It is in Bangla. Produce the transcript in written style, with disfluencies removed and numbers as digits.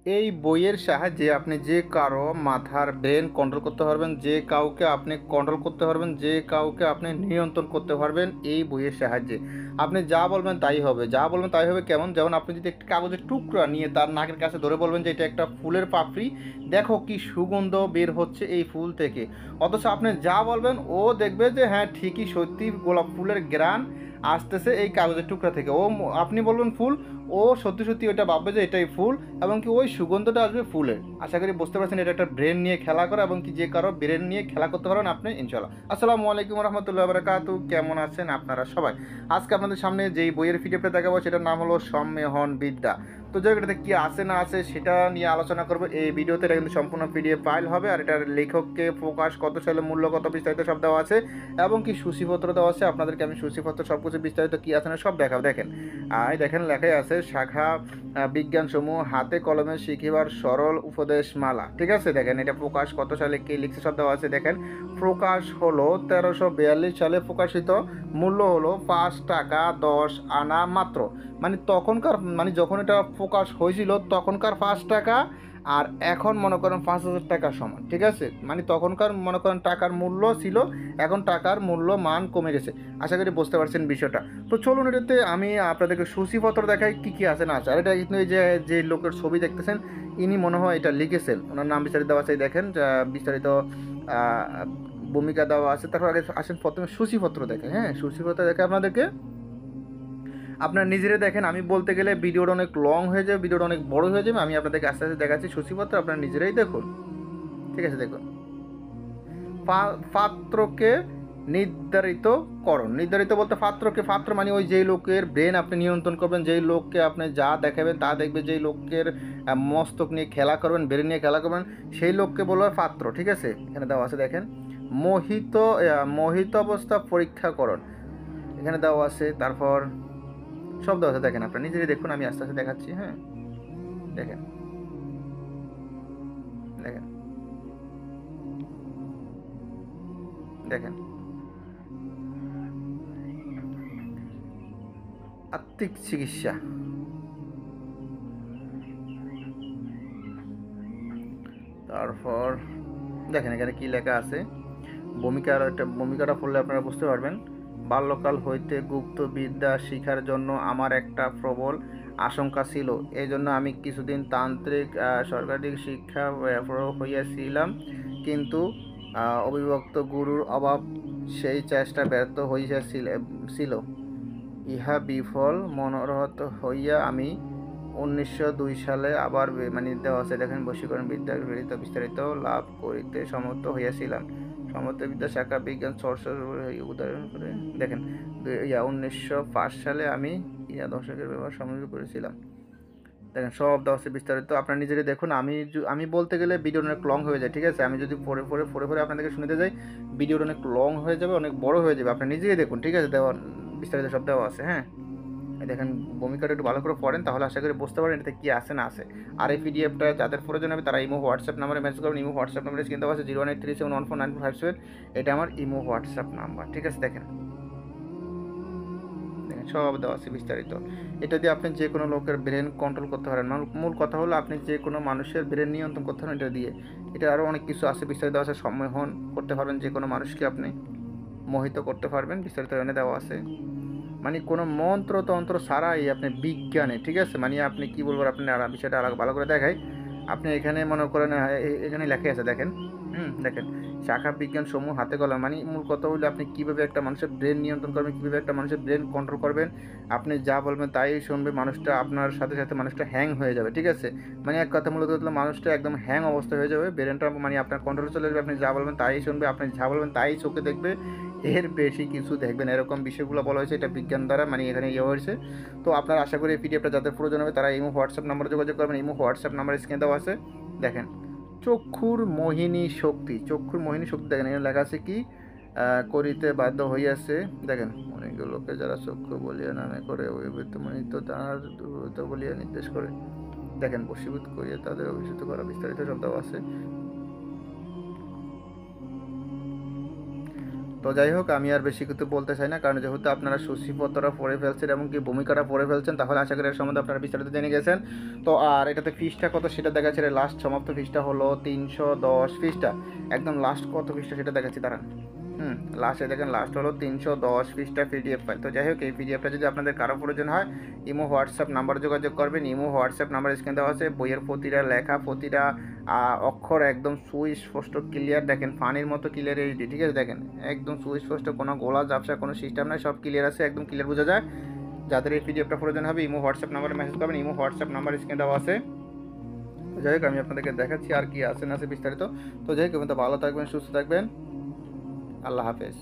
এই বইয়ের সাহায্যে আপনি যে কারো মাথার ব্রেন কন্ট্রোল করতে পারবেন, যে কাউকে আপনি কন্ট্রোল করতে পারবেন, যে কাউকে আপনি নিয়ন্ত্রণ করতে পারবেন এই বইয়ের সাহায্যে। আপনি যা বলবেন তাই হবে, যা বলবেন তাই হবে। কেমন? যেমন আপনি যদি একটি কাগজের টুকরা নিয়ে তার নাকের কাছে ধরে বলবেন যে এটা একটা ফুলের পাপড়ি, দেখো কি সুগন্ধ বের হচ্ছে এই ফুল থেকে। অথচ আপনি যা বলবেন ও দেখবে যে হ্যাঁ ঠিকই, সত্যি গোলাপ ফুলের ঘ্রাণ আসতেছে এই কাগজের টুকরা থেকে। আপনি বলবেন ফুল, ও সত্যি সত্যি ওইটা ভাববে যে এটাই ফুল, এবং কি ওই সুগন্ধটা আসবে ফুলের। আশা করি বুঝতে পারছেন এটা একটা ব্রেন নিয়ে খেলা করা, এবং কি যে কারো ব্রেন নিয়ে খেলা করতে পারবেন আপনি ইনশাল্লাহ। আসসালামু আলাইকুম রহমতুল্লাহ বারাকাতু। কেমন আছেন আপনারা সবাই? আজকে আপনাদের সামনে যেই বইয়ের পিডিএফটা দেখাবো সেটার নাম হলো সম্মেহন বিদ্যা। তো যাই হোক, এটাতে কী আছে না আছে সেটা নিয়ে আলোচনা করবো এই ভিডিওতে। এটা কিন্তু সম্পূর্ণ পিডিএফ ফাইল হবে, আর এটার লেখককে, প্রকাশ কত সালে, মূল্য কত, বিস্তারিত সব দেওয়া আছে, এবং কি সূচিপত্র দেওয়া আছে। আপনাদেরকে আমি সূচিপত্র সব কিছু বিস্তারিত কী আছে না সব দেখাবো। দেখেন দেখেন লেখাই আছে শাখা বিজ্ঞানসমূহ হাতে কলমে শিখিবার সরল উপদেশ মালা। ঠিক আছে, দেখেন এটা প্রকাশ কত সালে কে লিখছে সব দেওয়া আছে। দেখেন প্রকাশ হলো 1342 সালে প্রকাশিত, মূল্য হলো 5 টাকা 10 আনা মাত্র। মানে তখনকার, মানে যখন এটা প্রকাশ হয়েছিল তখনকার 5 টাকা, আর এখন মনে করেন 5,000 টাকা সমান। ঠিক আছে, মানে তখনকার মনে করেন টাকার মূল্য ছিল, এখন টাকার মূল্য মান কমে গেছে। আশা করি বুঝতে পারছেন বিষয়টা। তো চলুন এটাতে আমি আপনাদেরকে সূচিপত্র দেখাই কী কী আছে না আছে। আর এটা কিন্তু এই যে যে লোকের ছবি দেখতেছেন ইনি মনে হয় এটা লিখেছেন, ওনার নাম বিস্তারিত দেওয়া আছে। দেখেন বিস্তারিত ভূমিকা দেওয়া আছে। তারপর আগে আসেন প্রথমে সূচিপত্র দেখে। হ্যাঁ, সূচিপত্র দেখে আপনাদেরকে আপনার নিজেরা দেখেন। আমি বলতে গেলে ভিডিওটা অনেক লং হয়ে যাবে, ভিডিওটা অনেক বড় হয়ে যাবে। আমি আপনাদেরকে আস্তে আস্তে দেখাচ্ছি সূচিপত্র, আপনারা নিজেরাই দেখুন। ঠিক আছে, দেখুন পাত্রকে নির্ধারিত করণ। নির্ধারিত বলতে পাত্রকে, পাত্র মানে ওই যেই লোকের ব্রেন আপনি নিয়ন্ত্রণ করবেন, যেই লোককে আপনি যা দেখাবেন তা দেখবে, যেই লোকের মস্তক নিয়ে খেলা করবেন, ব্রেন নিয়ে খেলা করবেন, সেই লোককে বলা হয় পাত্র। ঠিক আছে, এখানে দেওয়া আছে দেখেন মোহিত অবস্থা পরীক্ষাকরণ এখানে দেওয়া আছে। তারপর সব দেওয়া আছে, দেখেন আপনারা নিজেরাই দেখুন, আমি আস্তে আস্তে দেখাচ্ছি। হ্যাঁ, দেখেন দেখেন দেখেন আত্মিক চিকিৎসা। তারপর দেখেন এখানে কী লেখা আছে, ভূমিকাটা পড়লে আপনারা বুঝতে পারবেন। বাল্যকাল হইতে গুপ্ত বিদ্যা শিখার জন্য আমার একটা প্রবল আশঙ্কা ছিল, এই জন্য আমি কিছুদিন তান্ত্রিক সরকারি শিক্ষা হইয়াছিলাম, কিন্তু অবিভক্ত গুরুর অভাব সেই চেষ্টা ব্যর্থ হইয়াছিল। ইহা বিফল মনোরথ হইয়া আমি 1902 সালে আবার মানে দেওয়া আছে দেখেন বশীকরণ বিদ্যার বিস্তারিত লাভ করিতে সমর্থ হইয়াছিলাম। সমর্থ বিদ্যা শাখা বিজ্ঞান চর্চা উদাহরণ করে দেখেন 1905 সালে আমি ইহা দর্শকের ব্যবহার সমন্বয় করেছিলাম। দেখেন সব দেওয়া আছে বিস্তারিত, আপনারা নিজেরাই দেখুন। আমি বলতে গেলে ভিডিও অনেক লং হয়ে যায়। ঠিক আছে, আমি যদি পরে আপনাদেরকে শুনতে যাই ভিডিওটা অনেক লং হয়ে যাবে, অনেক বড় হয়ে যাবে। আপনি নিজেই দেখুন। ঠিক আছে, দেওয়া বিস্তারিত সব দেওয়া আছে। হ্যাঁ, দেখেন ভূমিকাটা একটু ভালো করে পড়েন, তাহলে আশা করি বুঝতে পারেন এটাতে কী আছে না আছে। আর এই পিডিএফটা যাদের প্রয়োজন হবে তারা ইমো হোয়াটসঅ্যাপ নাম্বারে মেসেজ করবেন। ইমো হোয়াটসঅ্যাপ নাম্বারে কিন্তু আছে 01837149457। এটা আমার ইমো হোয়াটসঅ্যাপ নাম্বার। ঠিক আছে, দেখেন দেখেন সব দেওয়া আছে বিস্তারিত। এটা দিয়ে আপনি যে কোনো লোকের ব্রেন কন্ট্রোল করতে পারেন। মূল কথা হলো আপনি যে কোনো মানুষের ব্রেন নিয়ন্ত্রণ করতে পারেন এটা দিয়ে। এটা আরও অনেক কিছু আছে বিস্তারিত দেওয়া আছে। সম্মোহন করতে পারবেন, যে কোনো মানুষকে আপনি মোহিত করতে পারবেন, বিস্তারিত এনে দেওয়া আছে। মানে কোনো মন্ত্রতন্ত্র ছাড়াই আপনি বিজ্ঞানে। ঠিক আছে, মানে আপনি কী বলবো, আপনি বিষয়টা ভালো করে দেখায়। আপনি এখানে মনে করেন এখানে লেখা আছে দেখেন। দেখেন শাখা বিজ্ঞান সমূহ হাতে কলম, মানে মূল কথা হলো আপনি কীভাবে একটা মানুষের ব্রেন নিয়ন্ত্রণ করবেন, কীভাবে একটা মানুষের ব্রেন কন্ট্রোল করবেন। আপনি যা বলবেন তাই শুনবে মানুষটা, আপনার সাথে সাথে মানুষটা হ্যাং হয়ে যাবে। ঠিক আছে, মানে এক কথা মূলত হলো মানুষটা একদম হ্যাং অবস্থা হয়ে যাবে, ব্রেনটা মানে আপনার কন্ট্রোলে চলে যাবে। আপনি যা বলবেন তাই শুনবে, আপনি যা বলবেন তাই চোখে দেখবে, এর বেশি কিছু দেখবেন। এরকম বিষয়গুলো বলা হয়েছে, এটা বিজ্ঞান দ্বারা মানে এখানে ইয়ে হয়েছে। তো আপনার আশা করি এই পিডিএফটা যাদের প্রয়োজন হবে তারা ইমো হোয়াটসঅ্যাপ নাম্বারে যোগাযোগ করবেন। ইমো হোয়াটসঅ্যাপ নাম্বার স্ক্রিনে দেওয়া আছে। দেখেন চক্ষুর মোহিনী শক্তি, চক্ষুর মোহিনী শক্তি দেখেন এখানে লেখা আছে কি করিতে বাধ্য হইয়াছে। দেখেন অনেকগুলোকে যারা চক্ষু বলিয়া নামে করে অভিভূত মনিত তাহার দুর্বৃত্ত বলিয়া নির্দেশ করে, দেখেন বশীভূত করিয়া তাদের অভিষিত করা, বিস্তারিত সব দেওয়া আছে। তো যাই হোক, আমি আর বেশি কিছু বলতে চাই না, কারণ যেহেতু আপনারা সূচিপত্রটা পড়ে ফেলছেন এবং কি ভূমিকাটা পড়ে ফেলছেন, তাহলে আশা করি এর সম্বন্ধে আপনারা বিস্তারিত জেনে গেছেন। তো আর এটাতে ফিসটা কত সেটা দেখাচ্ছে, লাস্ট সমাপ্ত ফিসটা হলো 310 ফিসটা, একদম লাস্ট কত ফিসটা সেটা দেখাচ্ছি দাঁড়ান। লাস্টে দেখেন, লাস্ট হলো 310 পৃষ্ঠা পিডিএফ ফাইল। তো যাই হোক, এই পিডিএফটা যদি আপনাদের কারো প্রয়োজন হয়, ইমো হোয়াটসঅ্যাপ নাম্বার যোগাযোগ করবেন। ইমো হোয়াটসঅ্যাপ নাম্বার স্ক্রিনে দেওয়া আছে। বইয়ের প্রতিটা লেখা, প্রতিটা অক্ষর একদম সুস্পষ্ট ক্লিয়ার, দেখেন ফানির মতো ক্লিয়ার এইচডি, ঠিক আছে? দেখেন একদম সুস্পষ্ট, কোনো গোলা ঝাপসা কোনো সিস্টেম নাই, সব ক্লিয়ার আছে, একদম ক্লিয়ার বোঝা যায়। যাদের এই পিডিএফটা প্রয়োজন হবে, ইমো হোয়াটসঅ্যাপ নাম্বারে মেসেজ করবেন। ইমো হোয়াটসঅ্যাপ নাম্বার স্ক্রিনে দেওয়া আছে। তো যাই হোক, আমি আপনাদেরকে দেখাচ্ছি আর কি আছে না আছে বিস্তারিত। তো যাই হোক, ভালো থাকবেন, সুস্থ থাকবেন, আল্লাহ হাফেজ।